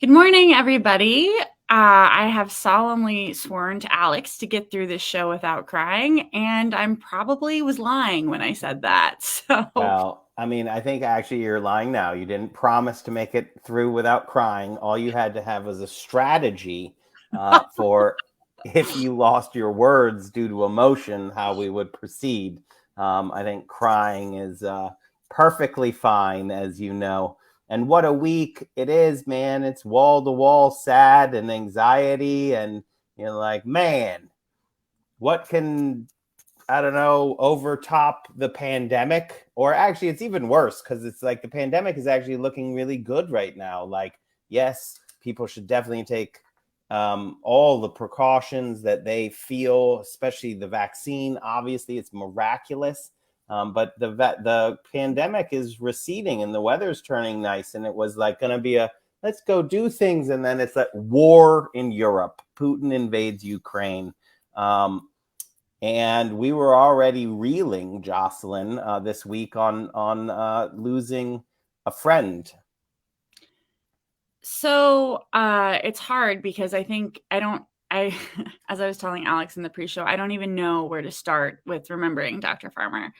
Good morning, everybody. I have solemnly sworn to Alex to get through this show without crying, and I'm probably was lying when I said that. So, Well, I mean, I think actually you're lying now. You didn't promise to make it through without crying. All you had to have was a strategy for if you lost your words due to emotion, how we would proceed. I think crying is perfectly fine, as you know. And what a week it is, man. It's wall to wall sad and anxiety. And you're like, man, what can I don't know, overtop the pandemic? Or actually, it's even worse because it's like the pandemic is actually looking really good right now. Like, yes, people should definitely take all the precautions that they feel, especially the vaccine. Obviously, it's miraculous. But the pandemic is receding and the weather's turning nice. And it was like going to be a let's go do things. And then it's like war in Europe. Putin invades Ukraine. And we were already reeling, Jocelyn, this week on losing a friend. it's hard because I think I don't. I, as I was telling Alex in the pre-show, I don't even know where to start with remembering Dr. Farmer.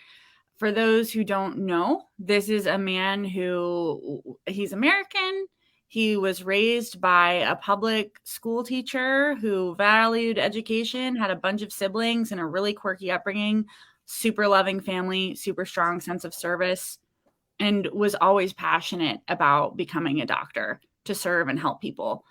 For those who don't know, this is a man who he's American. He was raised by a public school teacher who valued education, had a bunch of siblings, and a really quirky upbringing, super loving family, super strong sense of service, and was always passionate about becoming a doctor to serve and help people.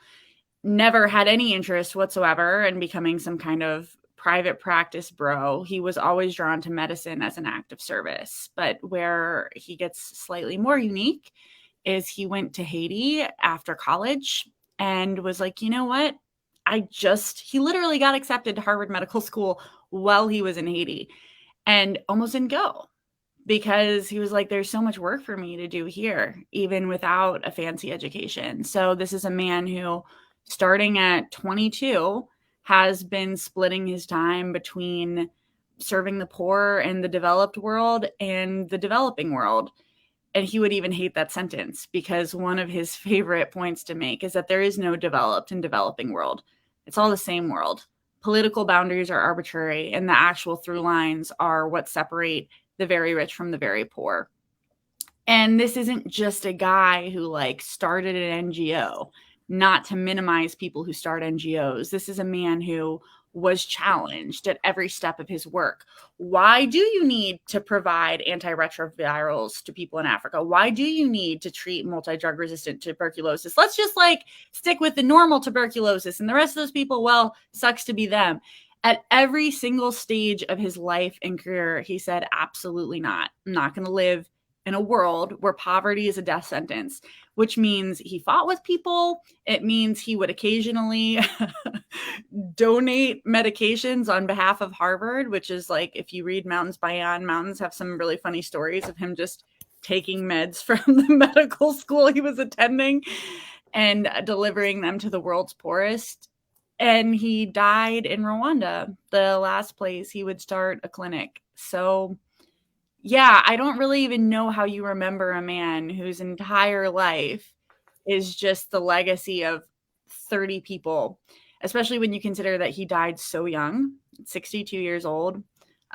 Never had any interest whatsoever in becoming some kind of private practice bro. He was always drawn to medicine as an act of service. But where he gets slightly more unique is he went to Haiti after college and was like, you know what? He literally got accepted to Harvard Medical School while he was in Haiti and almost didn't go because he was like, there's so much work for me to do here, even without a fancy education. So this is a man who, starting at 22, has been splitting his time between serving the poor in the developed world and the developing world. And he would even hate that sentence because one of his favorite points to make is that there is no developed and developing world. It's all the same world. Political boundaries are arbitrary, and the actual through lines are what separate the very rich from the very poor. And this isn't just a guy who like started an NGO, not to minimize people who start NGOs. This is a man who was challenged at every step of his work. Why do you need to provide anti-retrovirals to people in Africa? Why do you need to treat multi-drug resistant tuberculosis? Let's just like stick with the normal tuberculosis, and the rest of those people, well, sucks to be them. At every single stage of his life and career, he said, absolutely not. I'm not going to live in a world where poverty is a death sentence, which means he fought with people. It means he would occasionally donate medications on behalf of Harvard, which is like, if you read Mountains Beyond Mountains, have some really funny stories of him just taking meds from the medical school he was attending and delivering them to the world's poorest. And he died in Rwanda, the last place he would start a clinic. So yeah, I don't really even know how you remember a man whose entire life is just the legacy of 30 people, especially when you consider that he died so young, 62 years old,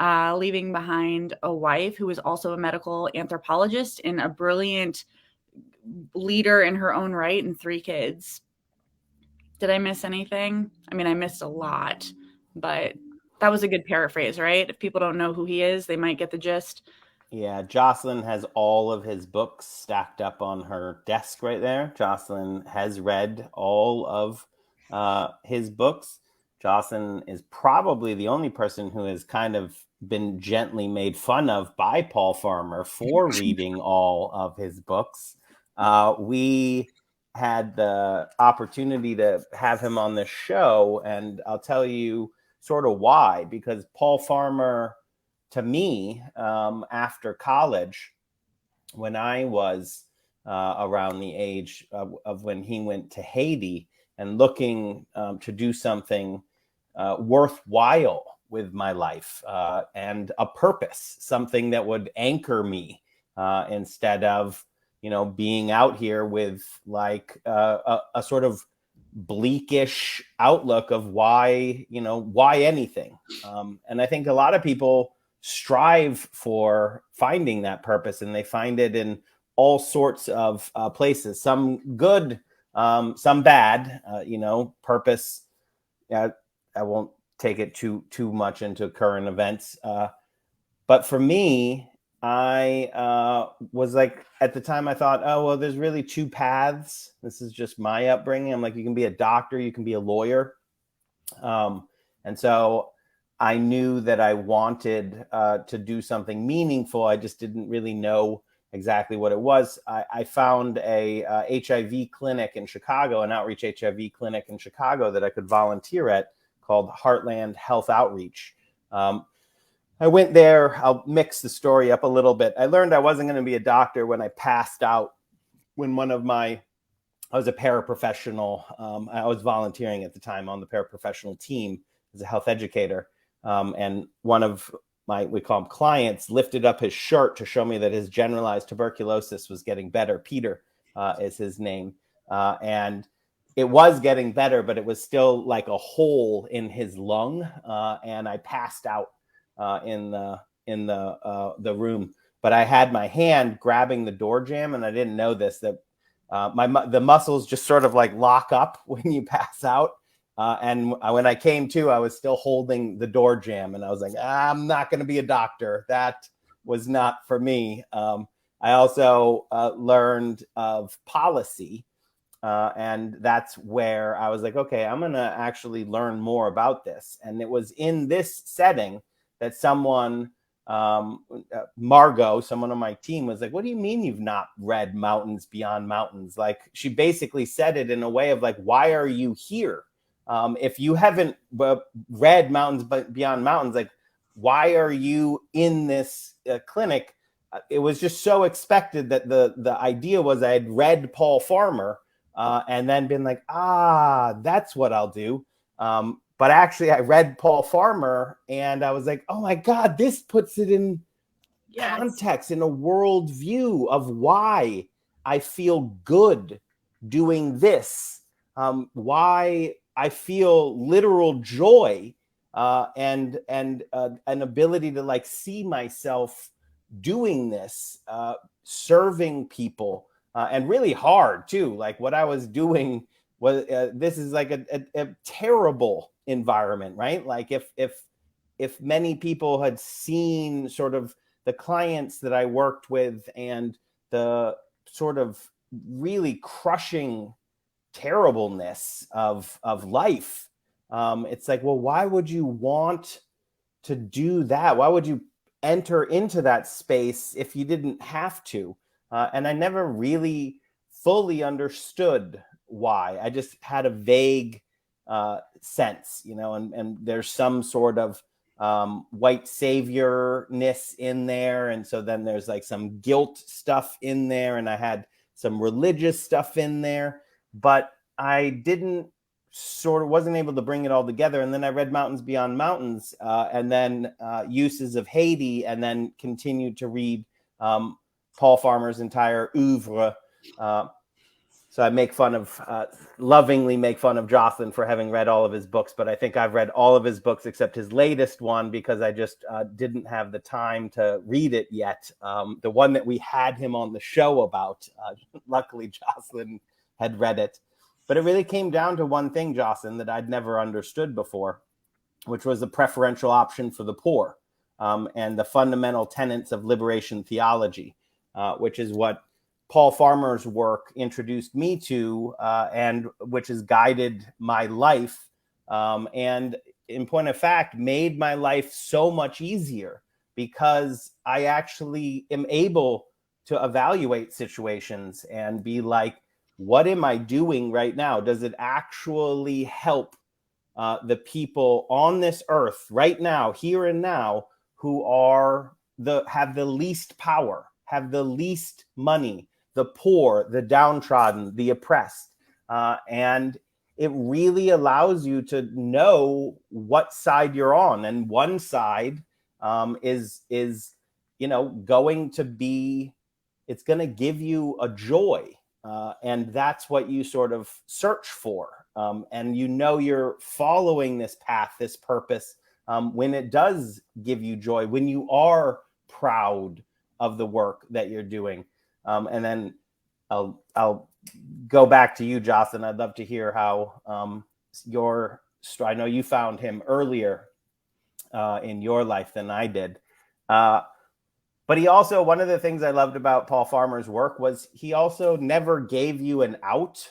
leaving behind a wife who was also a medical anthropologist and a brilliant leader in her own right, and 3 kids. Did I miss anything? I mean, I missed a lot, but that was a good paraphrase, right? If people don't know who he is, they might get the gist. Yeah, Jocelyn has all of his books stacked up on her desk right there. Jocelyn has read all of his books. Jocelyn is probably the only person who has kind of been gently made fun of by Paul Farmer for reading all of his books. We had the opportunity to have him on the show, and I'll tell you sort of why. Because Paul Farmer, to me, after college, when I was around the age of when he went to Haiti and looking to do something worthwhile with my life and a purpose, something that would anchor me instead of being out here with like a sort of bleakish outlook of why anything. And I think a lot of people strive for finding that purpose, and they find it in all sorts of places, some good, some bad. Purpose. I won't take it too much into current events, but for me, I was like, at the time I thought, oh, well, there's really two paths. This is just my upbringing. I'm like, you can be a doctor, you can be a lawyer. And so I knew that I wanted to do something meaningful. I just didn't really know exactly what it was. I found a HIV clinic in Chicago, an outreach HIV clinic in Chicago that I could volunteer at, called Heartland Health Outreach. I went there. I'll mix the story up a little bit. I learned I wasn't going to be a doctor when I passed out. When I was a paraprofessional. I was volunteering at the time on the paraprofessional team as a health educator. And one of we call him clients, lifted up his shirt to show me that his generalized tuberculosis was getting better. Peter is his name. And it was getting better, but it was still like a hole in his lung. And I passed out in the room, but I had my hand grabbing the door jamb, and I didn't know this, that the muscles just sort of like lock up when you pass out. And when I came to, I was still holding the door jamb, and I was like, I'm not going to be a doctor. That was not for me. I also learned of policy. And that's where I was like, okay, I'm going to actually learn more about this. And it was in this setting that someone, Margot, someone on my team, was like, what do you mean you've not read Mountains Beyond Mountains? Like, she basically said it in a way of like, why are you here? If you haven't read Mountains Beyond Mountains, like, why are you in this clinic? It was just so expected that the idea was I had read Paul Farmer and then been like, that's what I'll do. But actually, I read Paul Farmer, and I was like, oh my God, this puts it in context, in a world view of why I feel good doing this, why I feel literal joy and an ability to like see myself doing this, serving people, and really hard too. Like what I was doing was this is like a terrible environment, right? Like if many people had seen sort of the clients that I worked with and the sort of really crushing terribleness of life, it's like, well, why would you want to do that? Why would you enter into that space if you didn't have to? And I never really fully understood why. I just had a vague sense, and there's some sort of white saviorness in there. And so then there's like some guilt stuff in there, and I had some religious stuff in there, but I wasn't able to bring it all together. And then I read Mountains Beyond Mountains, and then Uses of Haiti, and then continued to read Paul Farmer's entire oeuvre. So I lovingly make fun of Jocelyn for having read all of his books, but I think I've read all of his books except his latest one because I just didn't have the time to read it yet. The one that we had him on the show about, luckily Jocelyn had read it. But it really came down to one thing, Jocelyn, that I'd never understood before, which was the preferential option for the poor, and the fundamental tenets of liberation theology, which is what Paul Farmer's work introduced me to, and which has guided my life, and in point of fact, made my life so much easier because I actually am able to evaluate situations and be like, what am I doing right now? Does it actually help the people on this earth right now, here and now, who have the least power, have the least money, the poor, the downtrodden, the oppressed? And it really allows you to know what side you're on. And one side is going to be it's going to give you a joy. And that's what you sort of search for. And you're following this path, this purpose, when it does give you joy, when you are proud of the work that you're doing. And then I'll go back to you, Jocelyn. I'd love to hear how I know you found him earlier in your life than I did. But he also, one of the things I loved about Paul Farmer's work was he also never gave you an out,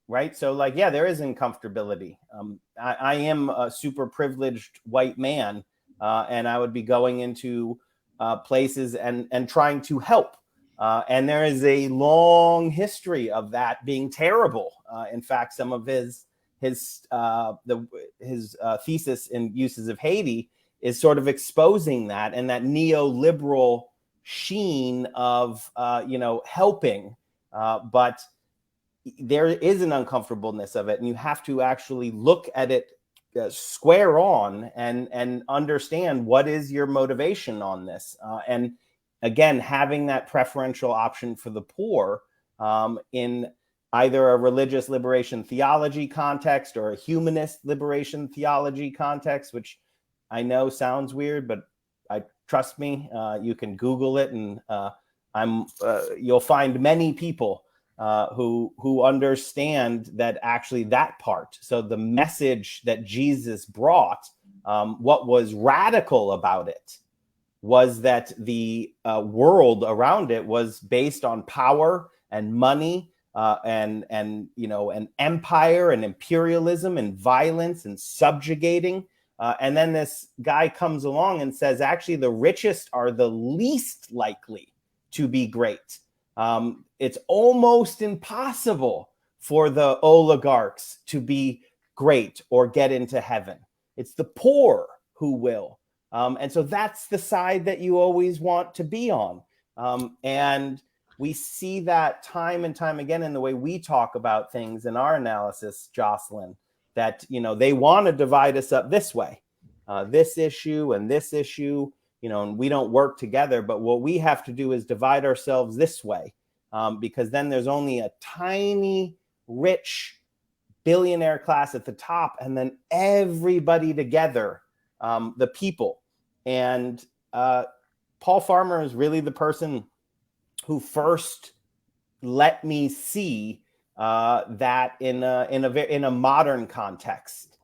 right? So like, yeah, there is uncomfortability. I am a super privileged white man, and I would be going into places and trying to help. And there is a long history of that being terrible. In fact, some of his thesis in Uses of Haiti is sort of exposing that, and that neoliberal sheen of helping, but there is an uncomfortableness of it, and you have to actually look at it square on and understand what is your motivation on this. And again, having that preferential option for the poor in either a religious liberation theology context or a humanist liberation theology context, which I know sounds weird, but trust me, you can Google it, and you'll find many people who understand that actually that part. So the message that Jesus brought, what was radical about it was that the world around it was based on power and money, and an empire and imperialism and violence and subjugating. And then this guy comes along and says, actually, the richest are the least likely to be great. It's almost impossible for the oligarchs to be great or get into heaven. It's the poor who will. And so that's the side that you always want to be on. And we see that time and time again in the way we talk about things in our analysis, Jocelyn, that, they want to divide us up this way, this issue and this issue, and we don't work together. But what we have to do is divide ourselves this way, because then there's only a tiny, rich billionaire class at the top, and then everybody together, the people. And Paul Farmer is really the person who first let me see that in a modern context.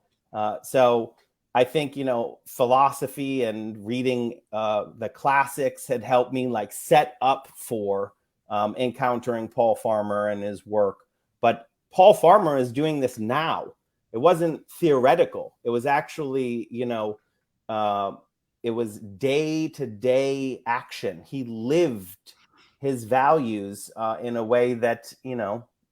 So I think, philosophy and reading the classics had helped me like set up for encountering Paul Farmer and his work. But Paul Farmer is doing this now. It wasn't theoretical. It was actually, it was day-to-day action. He lived his values in a way that,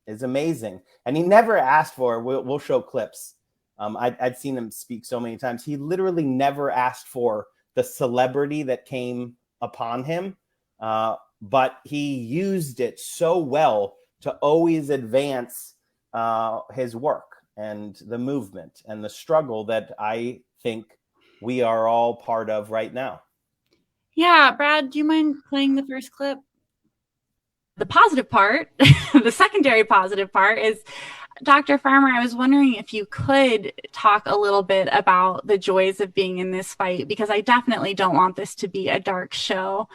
is amazing. And he never asked for, we'll show clips. I'd seen him speak so many times. He literally never asked for the celebrity that came upon him, but he used it so well to always advance his work and the movement and the struggle that I think we are all part of right now. Yeah, Brad, do you mind playing the first clip? The positive part, the secondary positive part is, Dr. Farmer, I was wondering if you could talk a little bit about the joys of being in this fight, because I definitely don't want this to be a dark show,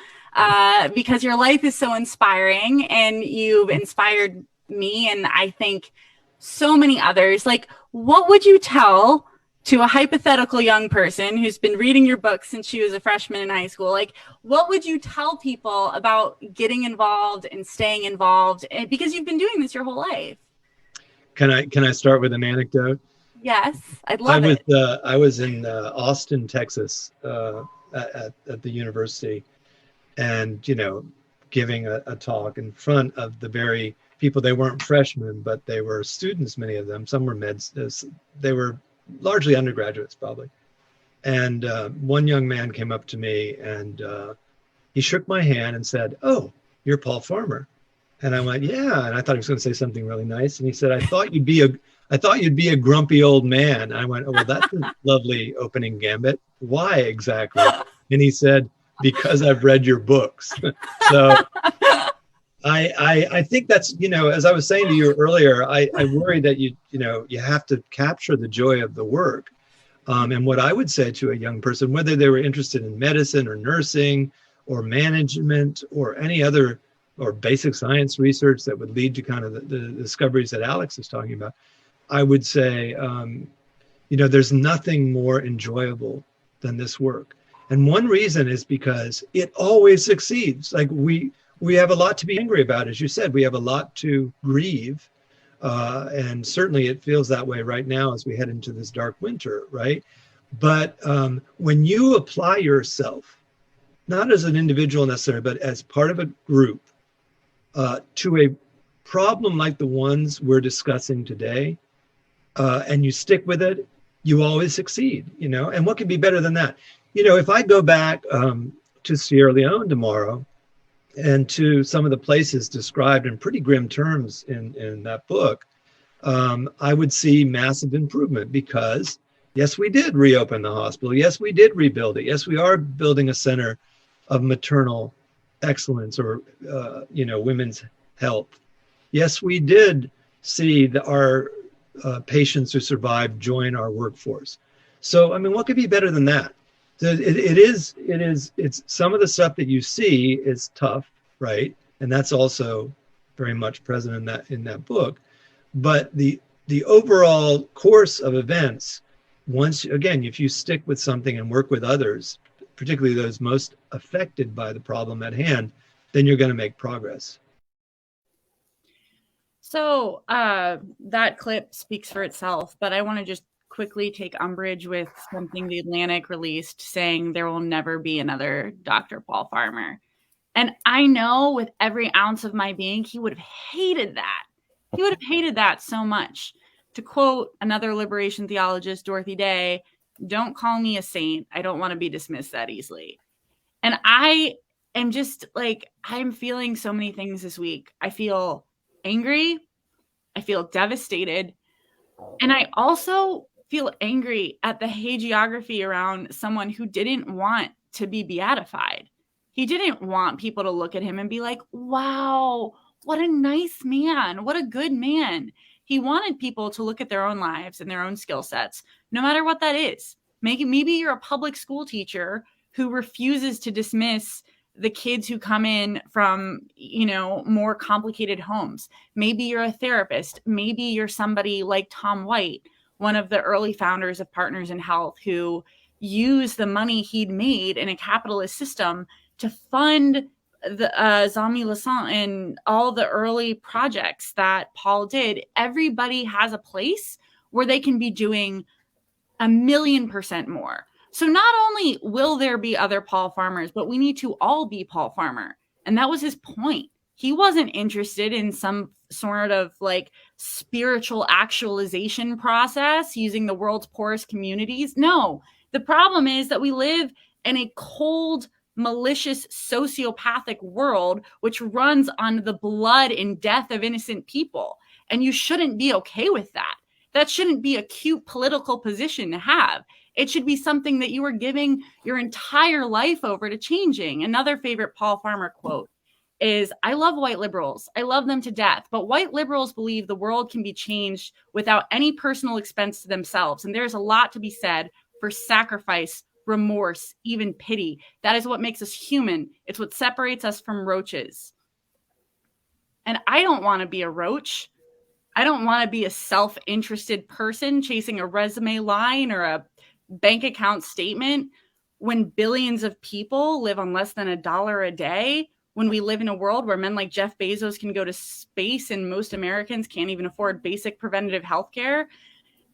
because your life is so inspiring and you've inspired me, and I think so many others. Like, what would you tell to a hypothetical young person who's been reading your book since she was a freshman in high school? Like, what would you tell people about getting involved and staying involved? Because you've been doing this your whole life. Can I start with an anecdote? Yes, I'd love it. I was in Austin, Texas, at the university, and giving a talk in front of the very people. They weren't freshmen, but they were students. Many of them, some were meds. They were largely undergraduates, probably. And one young man came up to me and he shook my hand and said, "Oh, you're Paul Farmer." And I went, "Yeah." And I thought he was going to say something really nice. And he said, I thought you'd be a grumpy old man." And I went, "Oh, well, that's a lovely opening gambit. Why exactly?" And he said, "Because I've read your books." So I think that's, as I was saying to you earlier, I worry that you have to capture the joy of the work. And what I would say to a young person, whether they were interested in medicine or nursing or management or any other or basic science research that would lead to kind of the discoveries that Alex is talking about, I would say, there's nothing more enjoyable than this work. And one reason is because it always succeeds. Like we have a lot to be angry about, as you said. We have a lot to grieve. And certainly it feels that way right now as we head into this dark winter, right? But when you apply yourself, not as an individual necessarily, but as part of a group, to a problem like the ones we're discussing today, and you stick with it, you always succeed, And what could be better than that? If I go back to Sierra Leone tomorrow and to some of the places described in pretty grim terms in that book, I would see massive improvement because, yes, we did reopen the hospital. Yes, we did rebuild it. Yes, we are building a center of maternal excellence or, women's health. Yes, we did see our patients who survived join our workforce. So, what could be better than that? It's some of the stuff that you see is tough, right? And that's also very much present in that book. But the overall course of events, if you stick with something and work with others, particularly those most affected by the problem at hand, then you're going to make progress. So that clip speaks for itself, but I want to just quickly take umbrage with something The Atlantic released saying there will never be another Dr. Paul Farmer. And I know with every ounce of my being, he would have hated that. He would have hated that so much. To quote another liberation theologist, Dorothy Day, "Don't call me a saint. I don't want to be dismissed that easily." And I am just like, I'm feeling so many things this week. I feel angry. I feel devastated. And I also feel angry at the hagiography around someone who didn't want to be beatified. He didn't want people to look at him and be like, wow, what a nice man. What a good man. He wanted people to look at their own lives and their own skill sets, no matter what that is. Maybe you're a public school teacher who refuses to dismiss the kids who come in from, more complicated homes. Maybe you're a therapist. Maybe you're somebody like Tom White, one of the early founders of Partners in Health, who used the money he'd made in a capitalist system to fund the Zami Lasant and all the early projects that Paul did. Everybody has a place where they can be doing 1,000,000% more. So not only will there be other Paul Farmers, but we need to all be Paul Farmer. And that was his point. He wasn't interested in some sort of like spiritual actualization process using the world's poorest communities. No, the problem is that we live in a cold, malicious, sociopathic world, which runs on the blood and death of innocent people. And you shouldn't be okay with that. That shouldn't be a cute political position to have. It should be something that you are giving your entire life over to changing. Another favorite Paul Farmer quote is, "I love white liberals. I love them to death. But white liberals believe the world can be changed without any personal expense to themselves. And there's a lot to be said for sacrifice, remorse, even pity. That is what makes us human. It's what separates us from roaches." And I don't want to be a roach. I don't want to be a self-interested person chasing a resume line or a bank account statement when billions of people live on less than $1 a day, when we live in a world where men like Jeff Bezos can go to space and most Americans can't even afford basic preventative health care.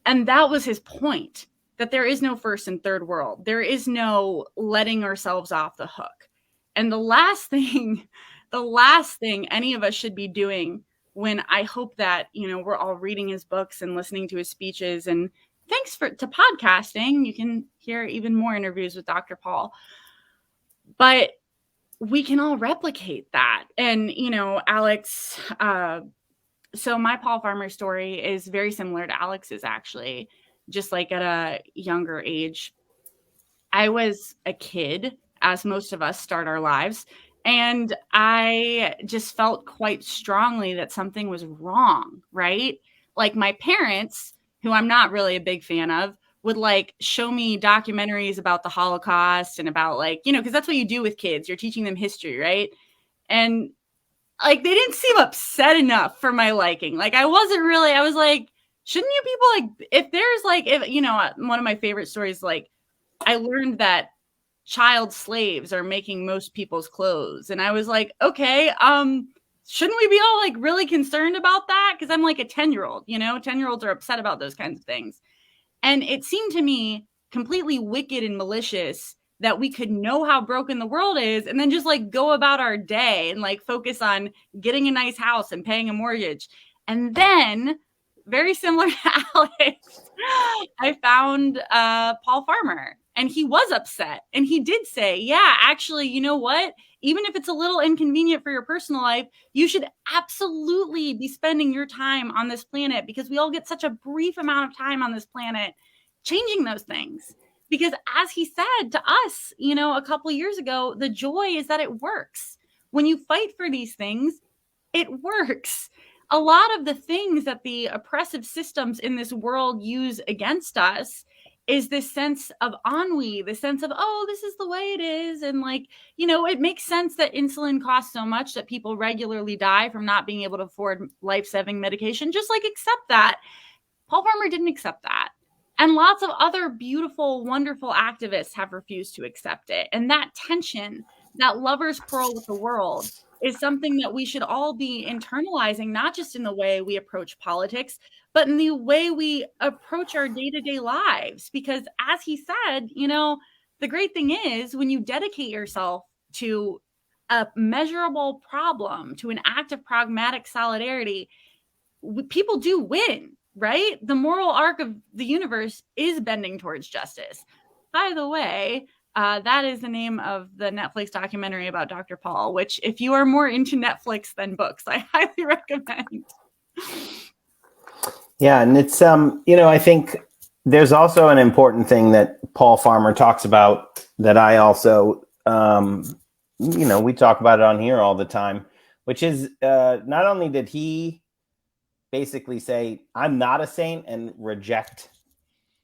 And that was his point, that there is no first and third world. There is no letting ourselves off the hook. And the last thing any of us should be doing when I hope that, we're all reading his books and listening to his speeches, and thanks to podcasting, you can hear even more interviews with Dr. Paul. But we can all replicate that. And, Alex, so my Paul Farmer story is very similar to Alex's, actually, just like at a younger age. I was a kid, as most of us start our lives, And I just felt quite strongly that something was wrong, right? Like my parents, who I'm not really a big fan of, would like show me documentaries about the Holocaust and about like, you know, because that's what you do with kids. You're teaching them history, right? And like they didn't seem upset enough for my liking. Like I was like, shouldn't you people like, if there's like, if, you know, one of my favorite stories, like I learned that child slaves are making most people's clothes. And I was like, okay, shouldn't we be all like really concerned about that? Because I'm like a 10-year-old, you know, 10-year-olds are upset about those kinds of things. And it seemed to me completely wicked and malicious that we could know how broken the world is and then just like go about our day and like focus on getting a nice house and paying a mortgage. And then, very similar to Alex, I found Paul Farmer and he was upset. And he did say, yeah, actually, you know what? Even if it's a little inconvenient for your personal life, you should absolutely be spending your time on this planet because we all get such a brief amount of time on this planet changing those things. Because as he said to us, you know, a couple of years ago, the joy is that it works. When you fight for these things, it works. A lot of the things that the oppressive systems in this world use against us is this sense of ennui, the sense of, oh, this is the way it is. And like, you know, it makes sense that insulin costs so much that people regularly die from not being able to afford life-saving medication. Just like accept that. Paul Farmer didn't accept that. And lots of other beautiful, wonderful activists have refused to accept it. And that tension, that lover's quarrel with the world, is something that we should all be internalizing, not just in the way we approach politics, but in the way we approach our day-to-day lives. Because as he said, you know, the great thing is when you dedicate yourself to a measurable problem, to an act of pragmatic solidarity, people do win, right? The moral arc of the universe is bending towards justice. By the way, that is the name of the Netflix documentary about Dr. Paul, which if you are more into Netflix than books, I highly recommend. Yeah, and it's you know, I think there's also an important thing that Paul Farmer talks about that I also you know, we talk about it on here all the time, which is not only did he basically say, I'm not a saint and reject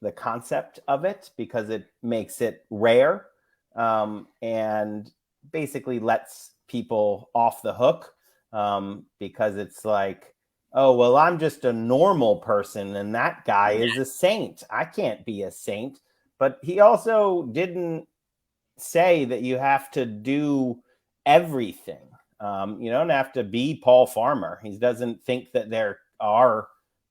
the concept of it because it makes it rare and basically lets people off the hook because it's like, oh, well, I'm just a normal person and that guy is a saint. I can't be a saint. But he also didn't say that you have to do everything. You don't have to be Paul Farmer. He doesn't think that there are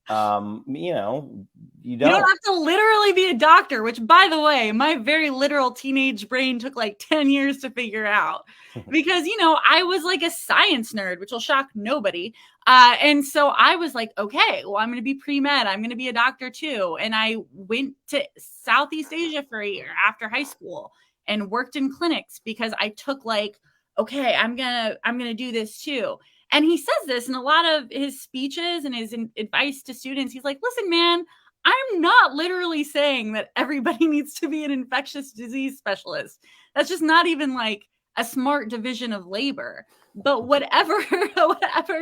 you know, you don't have to literally be a doctor, which by the way, my very literal teenage brain took like 10 years to figure out because, you know, I was like a science nerd, which will shock nobody. And so I was like, okay, well, I'm going to be pre-med. I'm going to be a doctor too. And I went to Southeast Asia for a year after high school and worked in clinics because I took like, okay, I'm going to do this too. And he says this in a lot of his speeches and his advice to students. He's like, listen, man, I'm not literally saying that everybody needs to be an infectious disease specialist. That's just not even like a smart division of labor. But whatever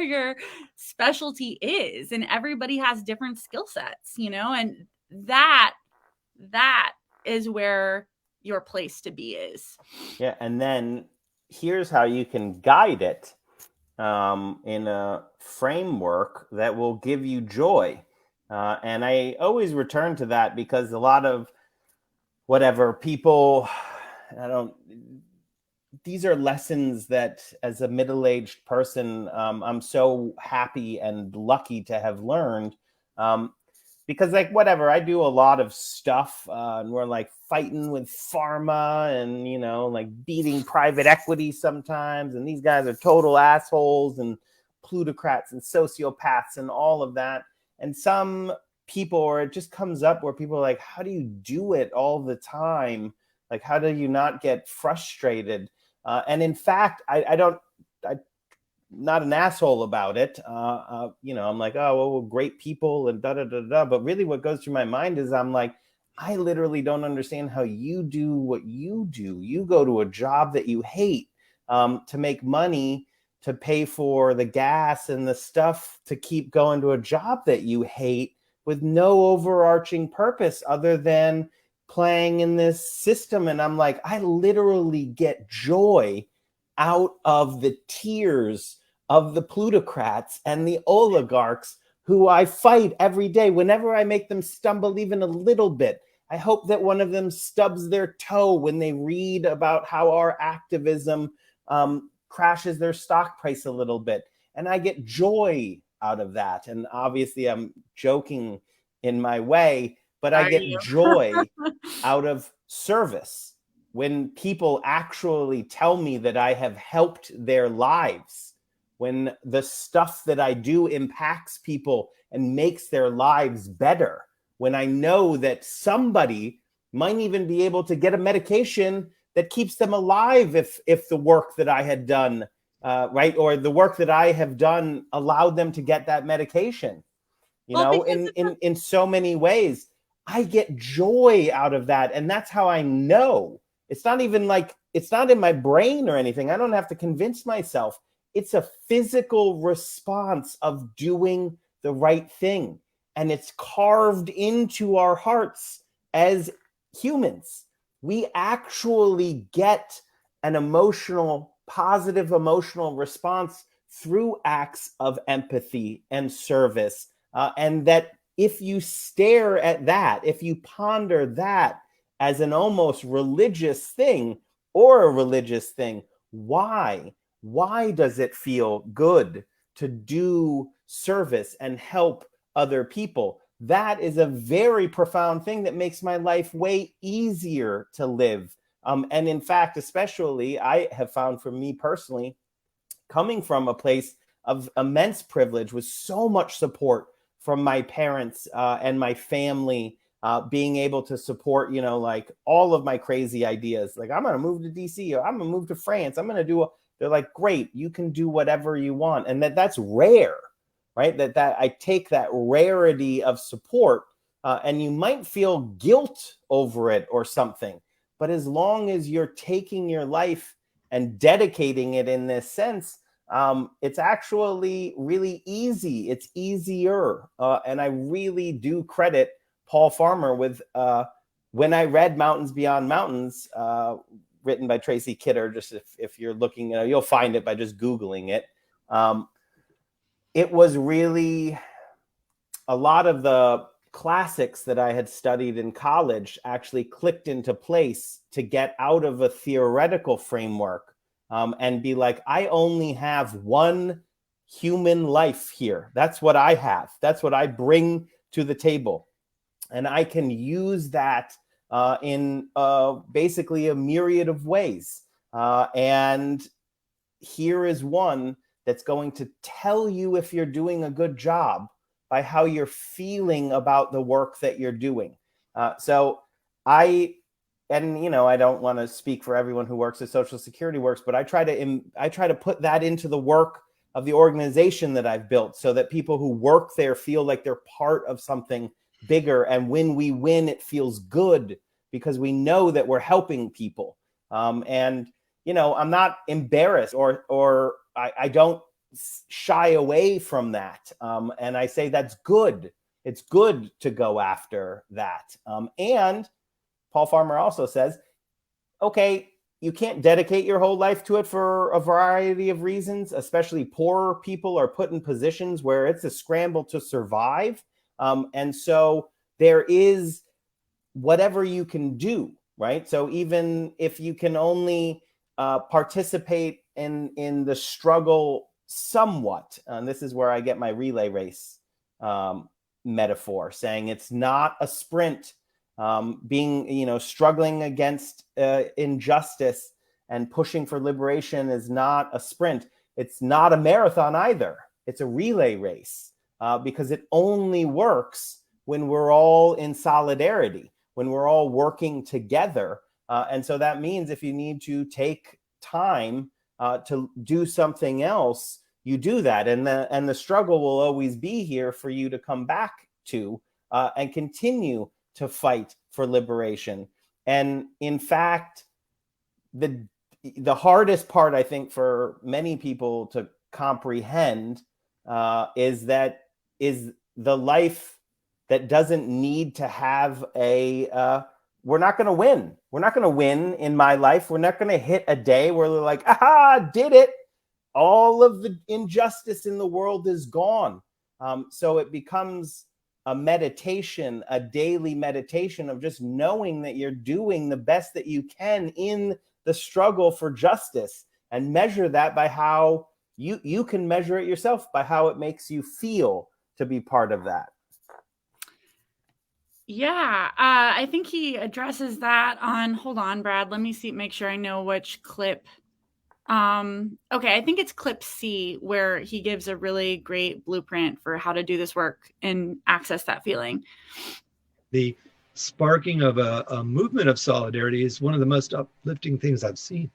your specialty is, and everybody has different skill sets, you know, and that is where your place to be is. Yeah, and then here's how you can guide it in a framework that will give you joy. And I always return to that because a lot of whatever people, these are lessons that as a middle-aged person, I'm so happy and lucky to have learned. Because like whatever, I do a lot of stuff and we're like fighting with pharma and, you know, like beating private equity sometimes. And these guys are total assholes and plutocrats and sociopaths and all of that. And some people, or it just comes up where people are like, how do you do it all the time? Like, how do you not get frustrated? And in fact, I'm not an asshole about it. You know, I'm like, oh, well, great people and da da da da. But really, what goes through my mind is I'm like, I literally don't understand how you do what you do. You go to a job that you hate to make money to pay for the gas and the stuff to keep going to a job that you hate with no overarching purpose other than playing in this system. And I'm like, I literally get joy out of the tears of the plutocrats and the oligarchs who I fight every day. Whenever I make them stumble even a little bit, I hope that one of them stubs their toe when they read about how our activism crashes their stock price a little bit. And I get joy out of that. And obviously I'm joking in my way, but I get joy out of service. When people actually tell me that I have helped their lives, when the stuff that I do impacts people and makes their lives better, when I know that somebody might even be able to get a medication that keeps them alive if the work that I had done, right, or the work that I have done allowed them to get that medication, in so many ways, I get joy out of that. And that's how I know. It's not even like, it's not in my brain or anything. I don't have to convince myself. It's a physical response of doing the right thing. And it's carved into our hearts as humans. We actually get an positive emotional response through acts of empathy and service. And that if you stare at that, if you ponder that as an almost religious thing or a religious thing, why does it feel good to do service and help other people? That is a very profound thing that makes my life way easier to live. And in fact, especially, I have found for me personally, coming from a place of immense privilege with so much support from my parents and my family, being able to support, like all of my crazy ideas. Like, I'm going to move to DC, or I'm going to move to France. I'm going to do, they're like, great, you can do whatever you want. And that's rare, right? That I take that rarity of support, and you might feel guilt over it or something. But as long as you're taking your life and dedicating it in this sense, it's actually really easy. It's easier. And I really do credit Paul Farmer with, when I read Mountains Beyond Mountains, written by Tracy Kidder, just if you're looking, you'll find it by just Googling it. It was really a lot of the classics that I had studied in college actually clicked into place to get out of a theoretical framework, and be like, I only have one human life here. That's what I have. That's what I bring to the table. And I can use that in basically a myriad of ways. And here is one that's going to tell you if you're doing a good job by how you're feeling about the work that you're doing. So I don't want to speak for everyone who works at Social Security works, but I try to put that into the work of the organization that I've built, so that people who work there feel like they're part of something bigger. And when we win, it feels good because we know that we're helping people. And I'm not embarrassed or I don't shy away from that. And I say that's good. It's good to go after that. And Paul Farmer also says, okay, you can't dedicate your whole life to it for a variety of reasons, especially poor people are put in positions where it's a scramble to survive. And so there is whatever you can do, right? So even if you can only participate in the struggle somewhat, and this is where I get my relay race metaphor, saying it's not a sprint. Being, struggling against injustice and pushing for liberation is not a sprint. It's not a marathon either. It's a relay race, because it only works when we're all in solidarity, when we're all working together. And so that means if you need to take time to do something else, you do that. And the struggle will always be here for you to come back to and continue to fight for liberation. And in fact, the hardest part, I think, for many people to comprehend is the life that doesn't need to have we're not going to win. We're not going to win in my life. We're not going to hit a day where we're like, aha, did it. All of the injustice in the world is gone. So it becomes a meditation, a daily meditation of just knowing that you're doing the best that you can in the struggle for justice, and measure that by how you can measure it yourself, by how it makes you feel to be part of that. Yeah, I think he addresses that on, hold on, Brad, let me see, make sure I know which clip. Okay, I think it's clip C, where he gives a really great blueprint for how to do this work and access that feeling. The sparking of a movement of solidarity is one of the most uplifting things I've seen.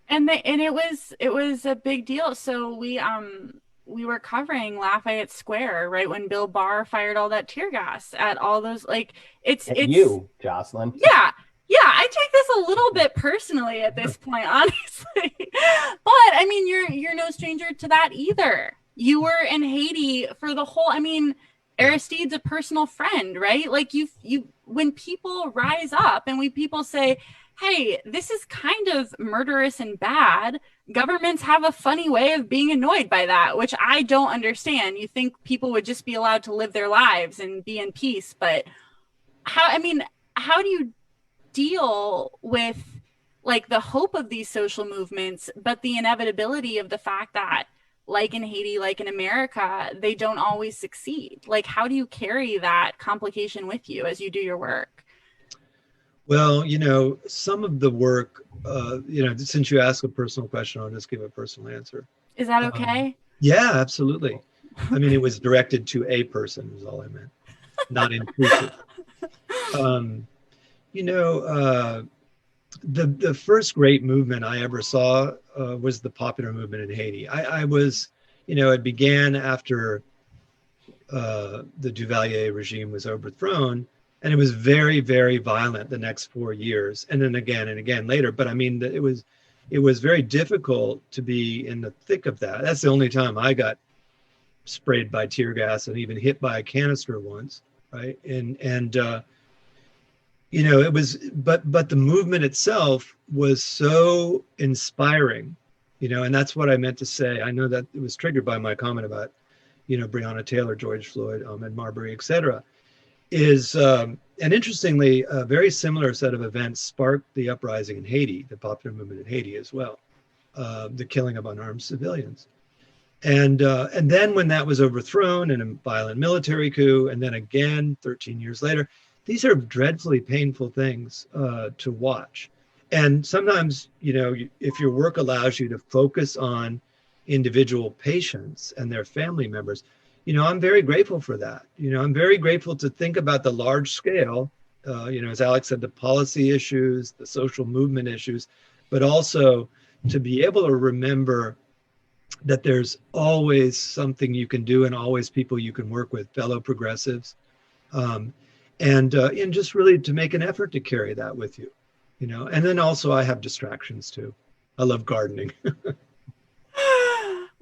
And it was a big deal. So we were covering Lafayette Square right when Bill Barr fired all that tear gas at all those, like, it's you, Jocelyn. Yeah, I take this a little bit personally at this point, honestly. But I mean, you're no stranger to that either. You were in Haiti for the whole, I mean, Aristide's a personal friend, right? Like you when people rise up and when people say, hey, this is kind of murderous and bad, governments have a funny way of being annoyed by that, which I don't understand. You think people would just be allowed to live their lives and be in peace, but how do you deal with like the hope of these social movements, but the inevitability of the fact that, like in Haiti, like in America, they don't always succeed? Like, how do you carry that complication with you as you do your work? Well, some of the work, since you asked a personal question, I'll just give a personal answer. Is that okay? Yeah, absolutely. I mean, it was directed to a person is all I meant, not inclusive. The first great movement I ever saw was the popular movement in Haiti. I was, it began after the Duvalier regime was overthrown, and it was very, very violent the next 4 years, and then again and again later. But I mean, it was very difficult to be in the thick of that. That's the only time I got sprayed by tear gas and even hit by a canister once, right? And it was, but the movement itself was so inspiring, and that's what I meant to say. I know that it was triggered by my comment about, Breonna Taylor, George Floyd, Ahmaud Marbury, etc. And interestingly, a very similar set of events sparked the uprising in Haiti, the popular movement in Haiti as well, the killing of unarmed civilians. And then when that was overthrown in a violent military coup, and then again 13 years later, these are dreadfully painful things to watch. And sometimes, if your work allows you to focus on individual patients and their family members, I'm very grateful for that. I'm very grateful to think about the large scale, as Alex said, the policy issues, the social movement issues, but also to be able to remember that there's always something you can do and always people you can work with, fellow progressives. And just really to make an effort to carry that with you, and then also I have distractions too. I love gardening.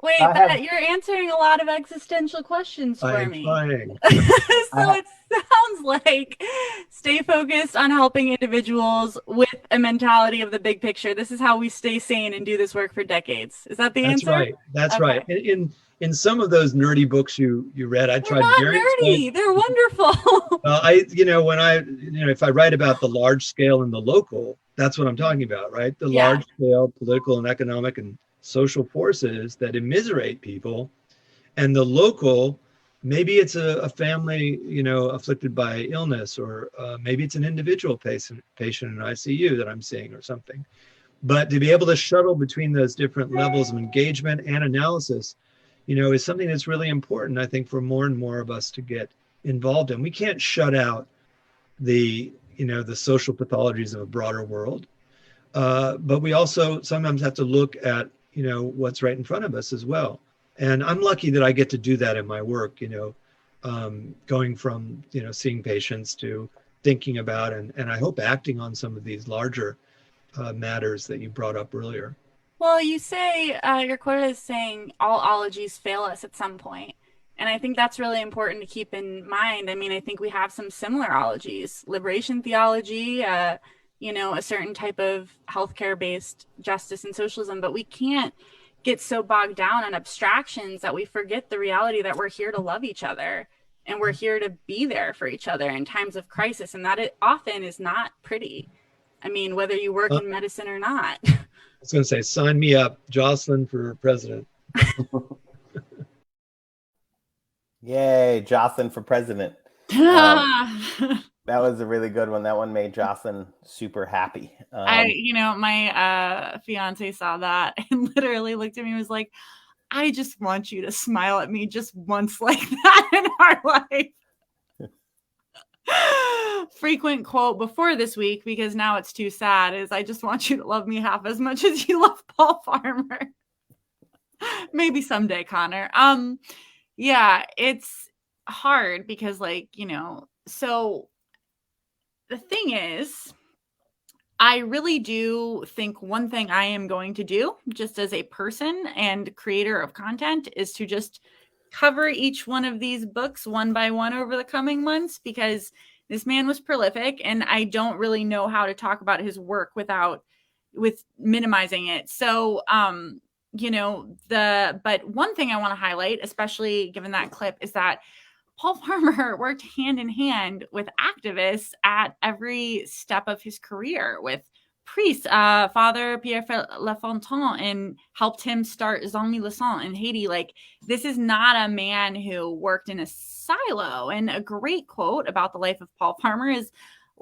Wait, you're answering a lot of existential questions for me. Trying. So it sounds like stay focused on helping individuals with a mentality of the big picture. This is how we stay sane and do this work for decades. Is that the answer? That's right. That's okay. Right. In some of those nerdy books you read, I tried very nerdy. They're wonderful. If I write about the large scale and the local, that's what I'm talking about, right? The large scale political and economic and social forces that immiserate people, and the local, maybe it's a family, afflicted by illness, or maybe it's an individual patient in ICU that I'm seeing or something. But to be able to shuttle between those different levels of engagement and analysis, is something that's really important, I think, for more and more of us to get involved in. We can't shut out the social pathologies of a broader world, but we also sometimes have to look at, what's right in front of us as well. And I'm lucky that I get to do that in my work, going from, seeing patients to thinking about and I hope acting on some of these larger matters that you brought up earlier. Well, you say your quote is saying all ologies fail us at some point. And I think that's really important to keep in mind. I mean, I think we have some similar ologies, liberation theology, a certain type of healthcare based justice and socialism, but we can't get so bogged down on abstractions that we forget the reality that we're here to love each other and we're here to be there for each other in times of crisis. And that it often is not pretty. I mean, whether you work in medicine or not. I was going to say, sign me up, Jocelyn for president. Yay, Jocelyn for president. That was a really good one. That one made Jocelyn super happy. My fiance saw that and literally looked at me and was like, I just want you to smile at me just once like that in our life. Frequent quote before this week, because now it's too sad, is I just want you to love me half as much as you love Paul Farmer. Maybe someday, Connor. Yeah, it's hard because so the thing is, I really do think one thing I am going to do just as a person and creator of content is to just cover each one of these books one by one over the coming months, because this man was prolific and I don't really know how to talk about his work with minimizing it. So, but one thing I want to highlight, especially given that clip, is that Paul Farmer worked hand in hand with activists at every step of his career, with priests, Father Pierre Lafontaine, and helped him start Zami Le Sang in Haiti. Like, this is not a man who worked in a silo. And a great quote about the life of Paul Farmer is,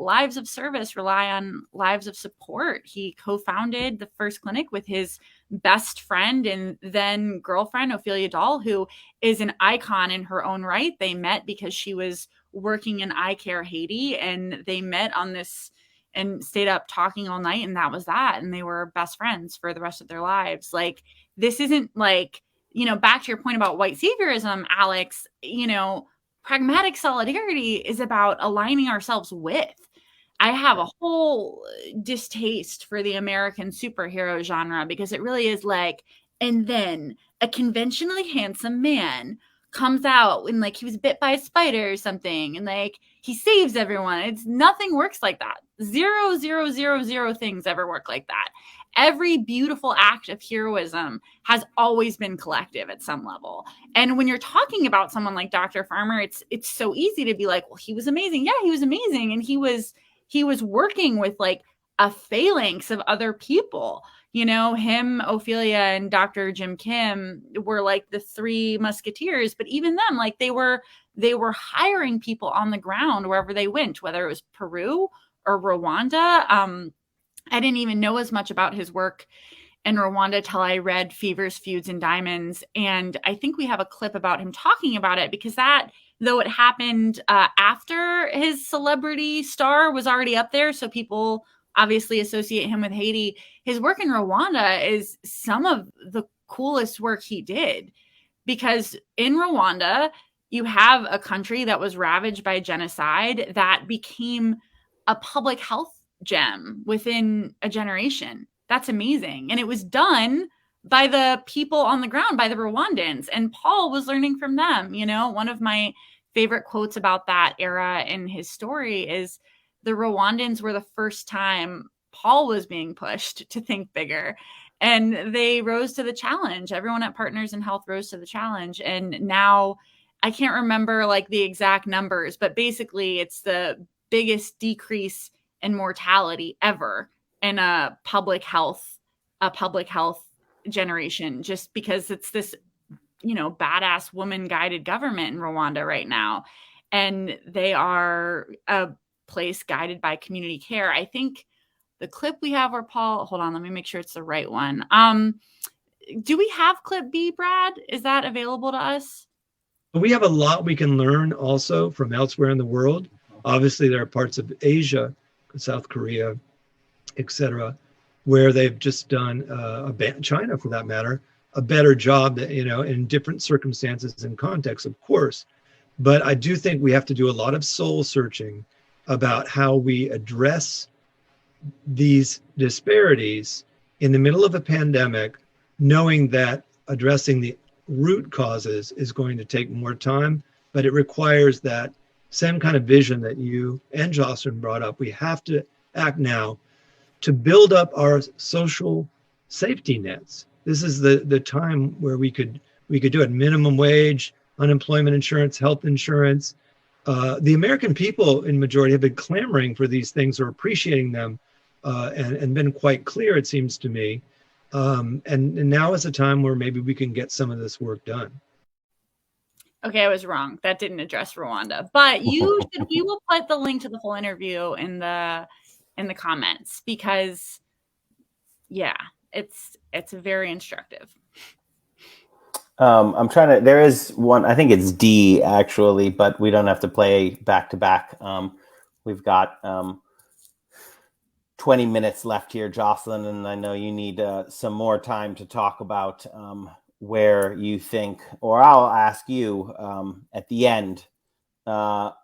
lives of service rely on lives of support. He co-founded the first clinic with his best friend and then girlfriend, Ophelia Dahl, who is an icon in her own right. They met because she was working in eye care Haiti, and they met on this and stayed up talking all night, and that was that. And they were best friends for the rest of their lives. Like, this isn't like, back to your point about white saviorism, Alex, pragmatic solidarity is about aligning ourselves with. I have a whole distaste for the American superhero genre, because it really is like, and then a conventionally handsome man comes out and like he was bit by a spider or something, and like he saves everyone. It's nothing works like that. 0 things ever work like that. Every beautiful act of heroism has always been collective at some level. And when you're talking about someone like Dr. Farmer, it's so easy to be like, well, he was amazing. Yeah, he was amazing. And he was working with like a phalanx of other people. Him, Ophelia, and Dr. Jim Kim were like the three musketeers, but even them, like they were hiring people on the ground wherever they went, whether it was Peru or Rwanda. I didn't even know as much about his work in Rwanda till I read Fevers, Feuds, and Diamonds. And I think we have a clip about him talking about it, because that, though it happened after his celebrity star was already up there, so people obviously associate him with Haiti, his work in Rwanda is some of the coolest work he did. Because in Rwanda, you have a country that was ravaged by genocide that became a public health gem within a generation. That's amazing. And it was done by the people on the ground, by the Rwandans. And Paul was learning from them. One of my favorite quotes about that era in his story is, the Rwandans were the first time Paul was being pushed to think bigger. And they rose to the challenge. Everyone at Partners in Health rose to the challenge. And now I can't remember like the exact numbers, but basically it's the biggest decrease in mortality ever in a public health generation, just because it's this, badass woman guided government in Rwanda right now. And they are a place guided by community care. I think the clip we have where Paul, hold on, let me make sure it's the right one. Do we have clip B, Brad? Is that available to us? We have a lot we can learn also from elsewhere in the world. Obviously, there are parts of Asia, South Korea, etc., where they've just done, China for that matter, a better job, in different circumstances and contexts, of course. But I do think we have to do a lot of soul searching about how we address these disparities in the middle of a pandemic, knowing that addressing the root causes is going to take more time, but it requires that same kind of vision that you and Jocelyn brought up. We have to act now to build up our social safety nets. This is the time where we could do it. Minimum wage, unemployment insurance, health insurance. The American people in majority have been clamoring for these things or appreciating them, and been quite clear, it seems to me. And now is a time where maybe we can get some of this work done. Okay, I was wrong. That didn't address Rwanda, but we will put the link to the whole interview in the comments, because yeah, it's very instructive. I'm trying to, there is one, I think it's D actually, but we don't have to play back to back. We've got 20 minutes left here, Jocelyn, and I know you need some more time to talk about where you think, or I'll ask you at the end,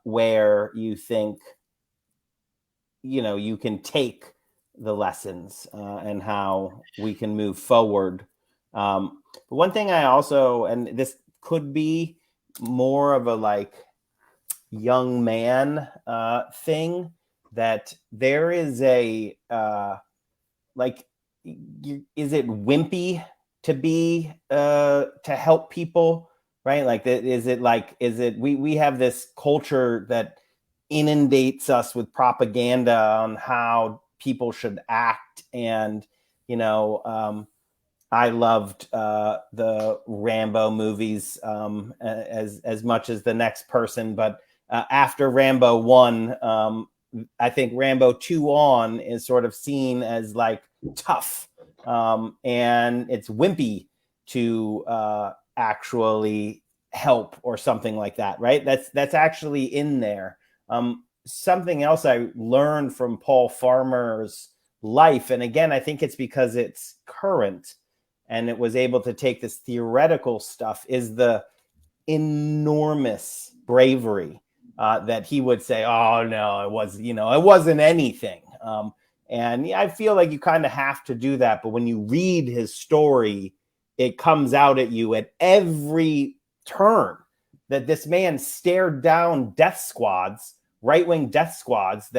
where you think, you can take the lessons and how we can move forward. But one thing I also, and this could be more of a like young man thing, that there is a like, is it wimpy to be to help people, right? Like, is it we have this culture that inundates us with propaganda on how people should act, and I loved the Rambo movies as much as the next person, but after Rambo 1, I think Rambo 2 on is sort of seen as like tough, and it's wimpy to actually help or something like that, right? That's actually in there. Something else I learned from Paul Farmer's life, and again, I think it's because it's current and it was able to take this theoretical stuff, is the enormous bravery that he would say, oh no, it wasn't anything. And I feel like you kind of have to do that, but when you read his story, it comes out at you at every turn that this man stared down death squads, right-wing death squads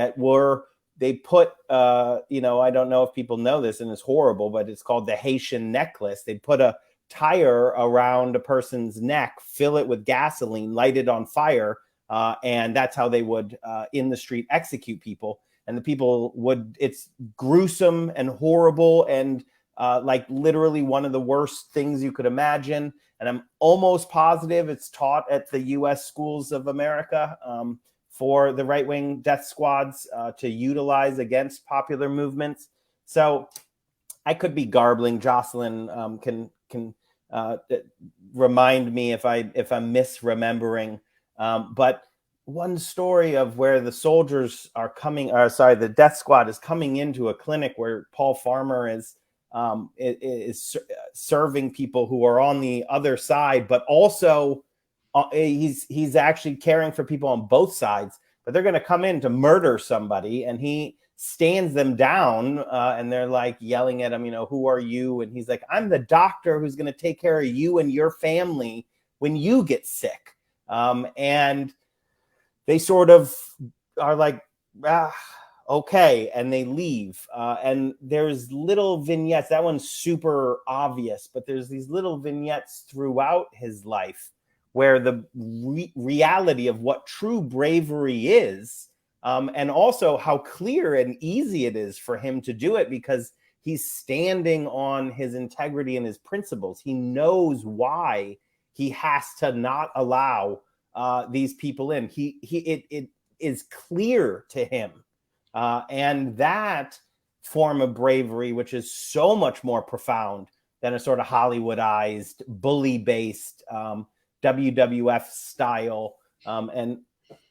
they put, I don't know if people know this, and it's horrible, but it's called the Haitian necklace. They put a tire around a person's neck, fill it with gasoline, light it on fire, and that's how they would, in the street, execute people. And the people it's gruesome and horrible and like literally one of the worst things you could imagine. And I'm almost positive it's taught at the U.S. schools of America, for the right-wing death squads to utilize against popular movements. So I could be garbling. Jocelyn can remind me if I'm misremembering. But one story of where the soldiers are the death squad is coming into a clinic where Paul Farmer is serving people who are on the other side, but also he's actually caring for people on both sides, but they're going to come in to murder somebody, and he stands them down, and they're like yelling at him, who are you? And he's like, I'm the doctor who's going to take care of you and your family when you get sick. And they sort of are like, okay, and they leave. And there's little vignettes. That one's super obvious, but there's these little vignettes throughout his life where the reality of what true bravery is, and also how clear and easy it is for him to do it, because he's standing on his integrity and his principles. He knows why he has to not allow these people in. It is clear to him. And that form of bravery, which is so much more profound than a sort of Hollywoodized, bully-based, WWF style. And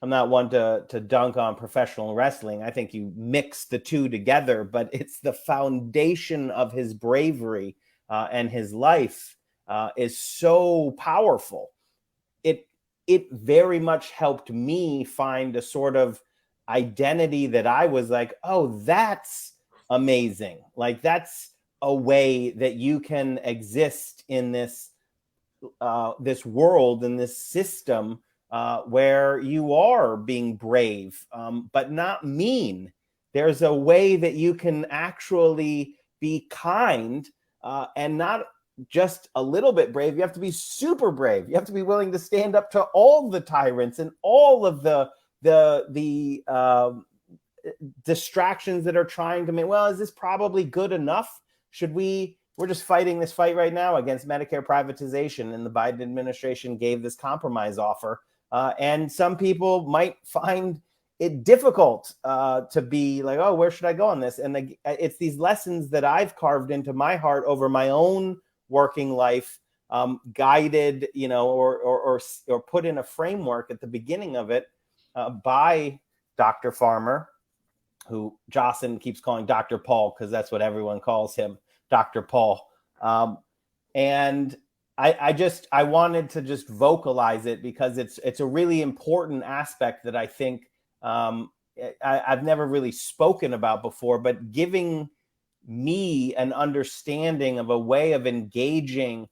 I'm not one to dunk on professional wrestling. I think you mix the two together, but it's the foundation of his bravery and his life is so powerful. It very much helped me find a sort of identity that I was like, oh, that's amazing. Like, that's a way that you can exist in this this world, in this system, where you are being brave, but not mean. There's a way that you can actually be kind, and not just a little bit brave. You have to be super brave. You have to be willing to stand up to all the tyrants and all of the distractions that are trying to make, well, is this probably good enough? We're just fighting this fight right now against Medicare privatization, and the Biden administration gave this compromise offer. And some people might find it difficult to be like, oh, where should I go on this? And it's these lessons that I've carved into my heart over my own working life, guided, or put in a framework at the beginning of it by Dr. Farmer, who Jocelyn keeps calling Dr. Paul, because that's what everyone calls him, Dr. Paul. And I wanted to just vocalize it, because it's a really important aspect that I think I've never really spoken about before, but giving me an understanding of a way of engaging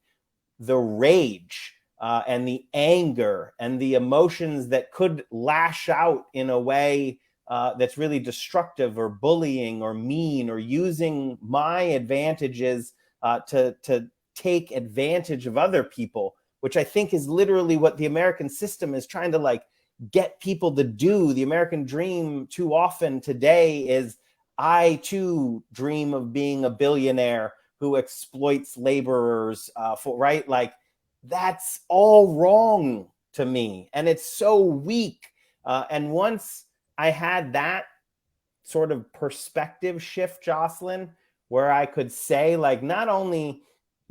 the rage and the anger and the emotions that could lash out in a way that's really destructive or bullying or mean, or using my advantages to take advantage of other people, which I think is literally what the American system is trying to like get people to do. The American dream too often today is, I too dream of being a billionaire who exploits laborers right? Like, that's all wrong to me. And it's so weak. And once I had that sort of perspective shift, Jocelyn, where I could say, like, not only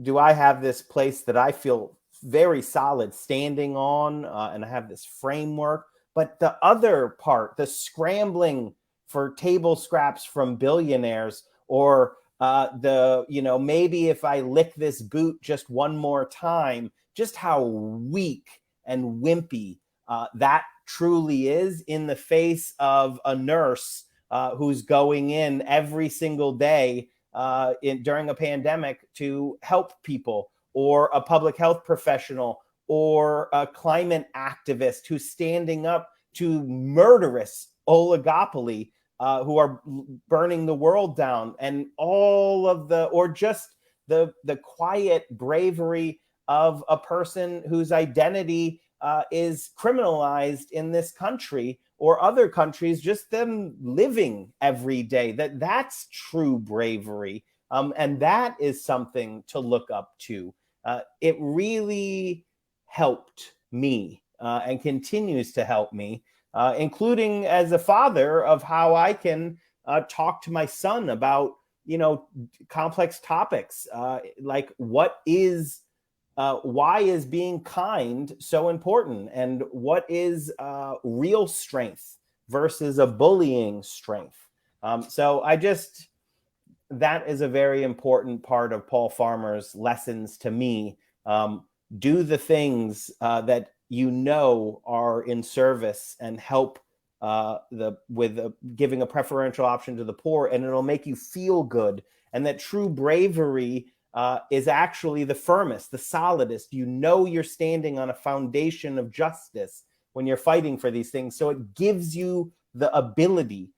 do I have this place that I feel very solid standing on, and I have this framework, but the other part, the scrambling for table scraps from billionaires, or maybe if I lick this boot just one more time, just how weak and wimpy that truly is in the face of a nurse who's going in every single day during a pandemic to help people, or a public health professional, or a climate activist who's standing up to murderous oligopoly who are burning the world down, and all of or just the quiet bravery of a person whose identity is criminalized in this country or other countries, just them living every day. That's true bravery. And that is something to look up to. It really helped me and continues to help me, including as a father, of how I can talk to my son about, complex topics, like why is being kind so important, and what is real strength versus a bullying strength. So that is a very important part of Paul Farmer's lessons to me. Do the things that are in service and help giving a preferential option to the poor, and it'll make you feel good. And that true bravery is actually the firmest, the solidest. You're standing on a foundation of justice when you're fighting for these things. So it gives you the ability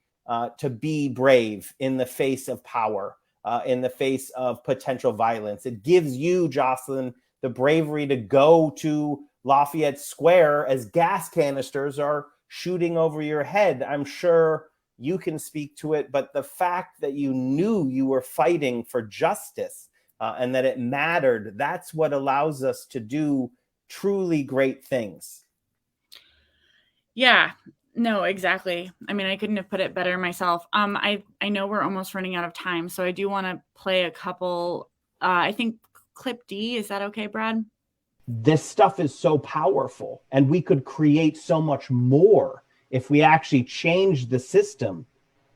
to be brave in the face of power, in the face of potential violence. It gives you, Jocelyn, the bravery to go to Lafayette Square as gas canisters are shooting over your head. I'm sure you can speak to it, but the fact that you knew you were fighting for justice and that it mattered, that's what allows us to do truly great things. Yeah, no, exactly. I mean, I couldn't have put it better myself. I know we're almost running out of time, so I do want to play a couple, I think clip D, is that okay, Brad? This stuff is so powerful, and we could create so much more if we actually changed the system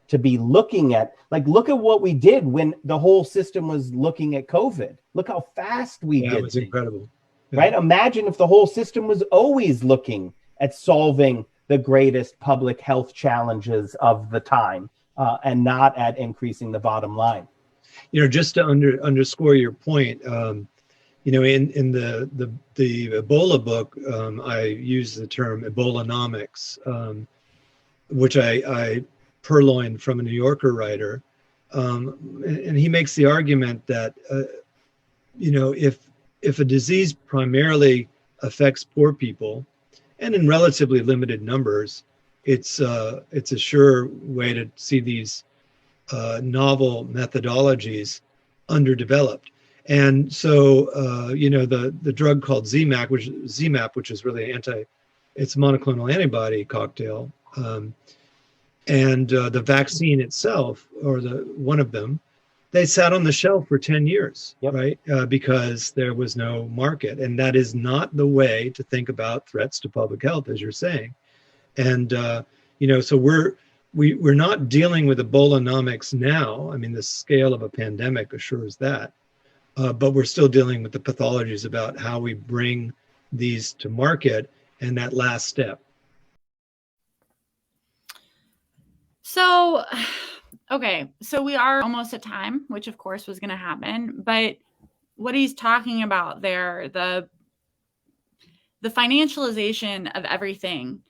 to be looking at, look at what we did when the whole system was looking at COVID. Look how fast we did. It was incredible. Yeah. Right? Imagine if the whole system was always looking at solving the greatest public health challenges of the time. and not at increasing the bottom line. Just to underscore your point, in the Ebola book, I use the term Ebolanomics, which I purloined from a New Yorker writer, and he makes the argument that if a disease primarily affects poor people, and in relatively limited numbers, it's a sure way to see these novel methodologies underdeveloped. And so, the drug called ZMapp, which is really it's a monoclonal antibody cocktail, and the vaccine itself, or one of them, they sat on the shelf for 10 years, Yep. right? Because there was no market. And that is not the way to think about threats to public health, as you're saying. And, so we're not dealing with Ebolanomics now. I mean, the scale of a pandemic assures that. But we're still dealing with the pathologies about how we bring these to market and that last step. So, okay, so we are almost at time, which of course was going to happen. But what he's talking about there, the financialization of everything,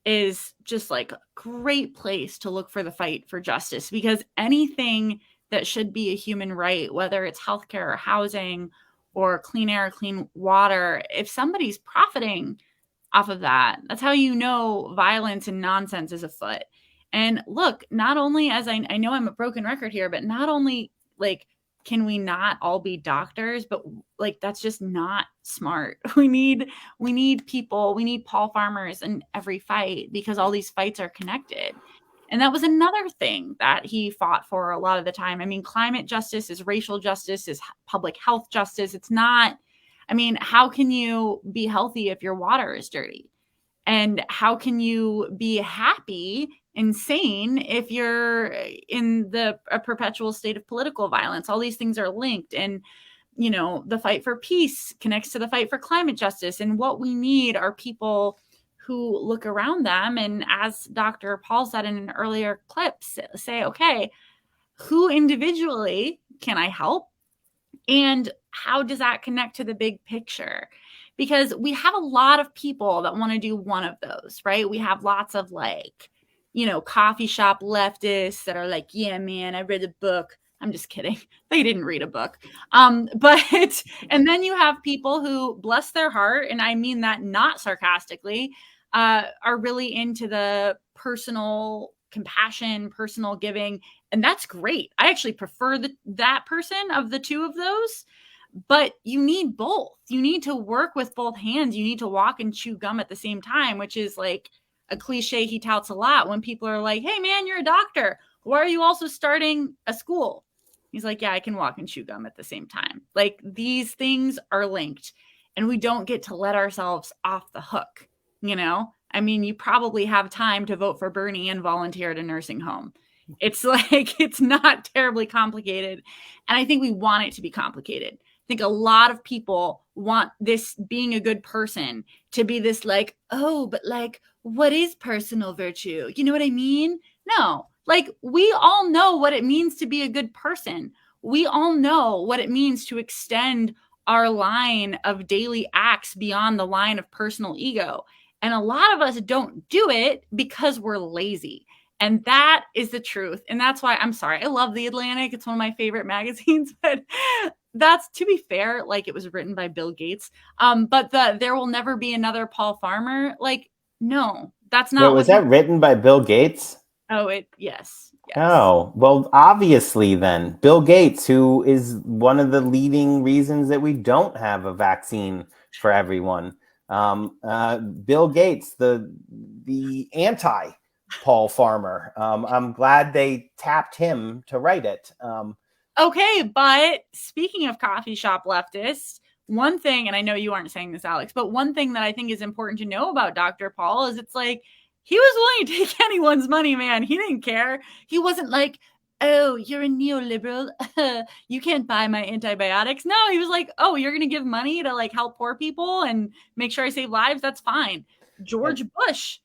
is just like a great place to look for the fight for justice, because anything that should be a human right, whether it's healthcare or housing or clean air, clean water, if somebody's profiting off of that, that's how you know violence and nonsense is afoot. And look, not only, as I know I'm a broken record here, but not only like can we not all be doctors, but like that's just not smart. We need people, we need Paul Farmers in every fight, because all these fights are connected. And that was another thing that he fought for a lot of the time. I mean, climate justice is racial justice, is public health justice. It's not, I mean, how can you be healthy if your water is dirty? And how can you be happy and sane if you're in a perpetual state of political violence? All these things are linked. And, the fight for peace connects to the fight for climate justice. And what we need are people who look around them. And as Dr. Paul said in an earlier clip, say, okay, who individually can I help? And how does that connect to the big picture? Because we have a lot of people that want to do one of those, right? We have lots of coffee shop leftists that are like, yeah, man, I read a book. I'm just kidding. They didn't read a book. And then you have people who, bless their heart, and I mean that not sarcastically, are really into the personal compassion, personal giving. And that's great. I actually prefer that person of the two of those. But you need both. You need to work with both hands. You need to walk and chew gum at the same time, which is like a cliche he touts a lot when people are like, hey, man, you're a doctor. Why are you also starting a school? He's like, yeah, I can walk and chew gum at the same time. Like, these things are linked, and we don't get to let ourselves off the hook. I mean, you probably have time to vote for Bernie and volunteer at a nursing home. It's like, it's not terribly complicated. And I think we want it to be complicated. I think a lot of people want this being a good person to be this like, oh, but like, what is personal virtue? You know what I mean? No, like, we all know what it means to be a good person. We all know what it means to extend our line of daily acts beyond the line of personal ego. And a lot of us don't do it because we're lazy. And that is the truth. And that's why, I'm sorry, I love The Atlantic. It's one of my favorite magazines, but that's, to be fair, like, it was written by Bill Gates. But there will never be another Paul Farmer. Like, no, that's not. Was that written by Bill Gates? Oh, yes. Oh, well, obviously then, Bill Gates, who is one of the leading reasons that we don't have a vaccine for everyone. Bill Gates, the anti-Paul Farmer. I'm glad they tapped him to write it. Okay, but speaking of coffee shop leftists, one thing, and I know you aren't saying this, Alex, but one thing that I think is important to know about Dr. Paul is it's like, he was willing to take anyone's money, man. He didn't care. He wasn't like, oh, you're a neoliberal. You can't buy my antibiotics. No, he was like, oh, you're going to give money to like help poor people and make sure I save lives. That's fine. George Bush.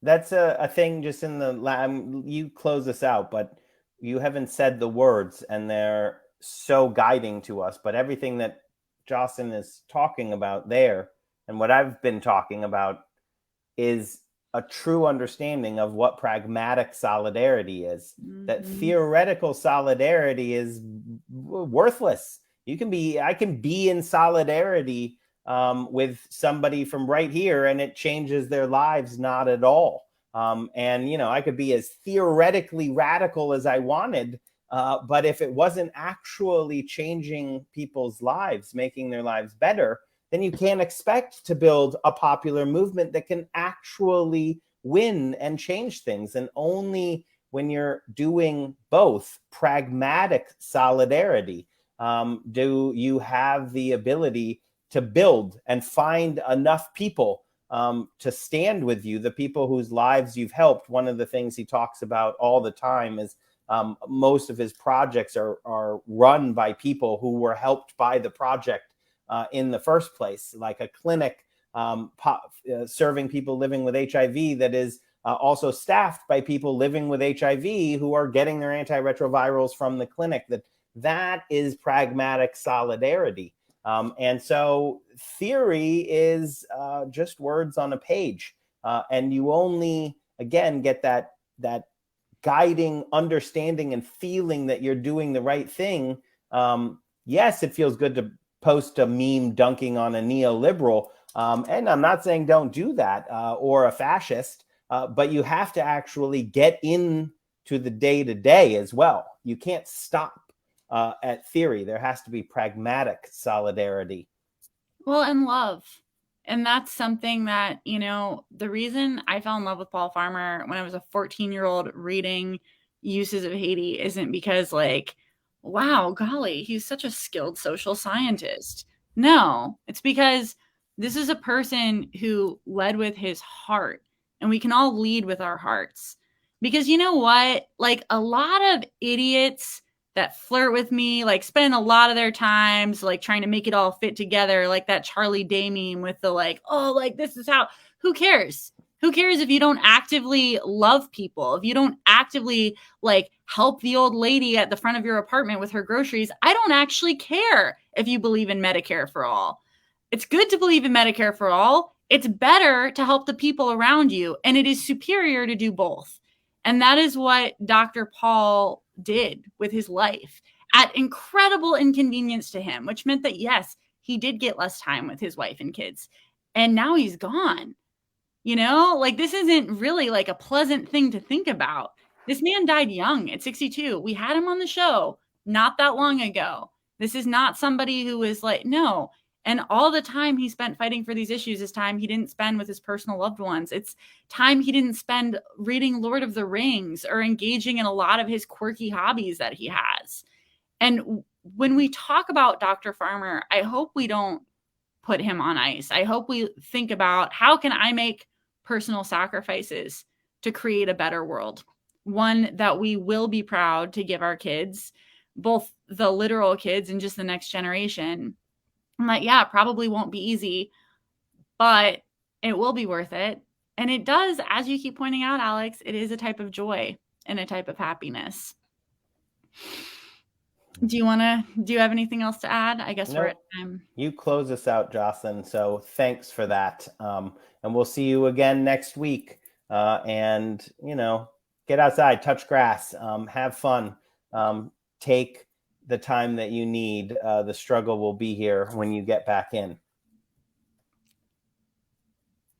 That's a thing just in the you close this out, but you haven't said the words, and they're so guiding to us. But everything that Jocelyn is talking about there, and what I've been talking about, is a true understanding of what pragmatic solidarity is. That theoretical solidarity is worthless. I can be in solidarity with somebody from right here, and it changes their lives not at all. And I could be as theoretically radical as I wanted, but if it wasn't actually changing people's lives, making their lives better, then you can't expect to build a popular movement that can actually win and change things. And only when you're doing both, pragmatic solidarity, do you have the ability to build and find enough people to stand with you, the people whose lives you've helped. One of the things he talks about all the time is most of his projects are run by people who were helped by the project in the first place, like a clinic serving people living with HIV that is also staffed by people living with HIV who are getting their antiretrovirals from the clinic. That is pragmatic solidarity. And so theory is just words on a page. And you only, again, get that guiding understanding and feeling that you're doing the right thing. Yes, it feels good to post a meme dunking on a neoliberal. And I'm not saying don't do that or a fascist, but you have to actually get into the day-to-day as well. You can't stop at theory. There has to be pragmatic solidarity. Well, and love. And that's something that, the reason I fell in love with Paul Farmer when I was a 14-year-old reading Uses of Haiti isn't because wow, golly, he's such a skilled social scientist. No, it's because this is a person who led with his heart, and we can all lead with our hearts. Because you know what? A lot of idiots that flirt with me, spend a lot of their times trying to make it all fit together, like that Charlie Day meme with the this is how. Who cares? Who cares if you don't actively love people, if you don't actively help the old lady at the front of your apartment with her groceries? I don't actually care if you believe in Medicare for all. It's good to believe in Medicare for all. It's better to help the people around you, and it is superior to do both. And that is what Dr. Paul did with his life at incredible inconvenience to him, which meant that, yes, he did get less time with his wife and kids. And now he's gone. This isn't really a pleasant thing to think about. This man died young at 62. We had him on the show not that long ago. This is not somebody who is no. And all the time he spent fighting for these issues is time he didn't spend with his personal loved ones. It's time he didn't spend reading Lord of the Rings or engaging in a lot of his quirky hobbies that he has. And when we talk about Dr. Farmer, I hope we don't put him on ice. I hope we think about, how can I make personal sacrifices to create a better world? One that we will be proud to give our kids, both the literal kids and just the next generation. And probably won't be easy, but it will be worth it. And it does, as you keep pointing out, Alex, it is a type of joy and a type of happiness. Do you have anything else to add? I guess we're at time. You close us out, Jocelyn. So thanks for that. And we'll see you again next week. And, get outside, touch grass, have fun, take the time that you need. The struggle will be here when you get back in.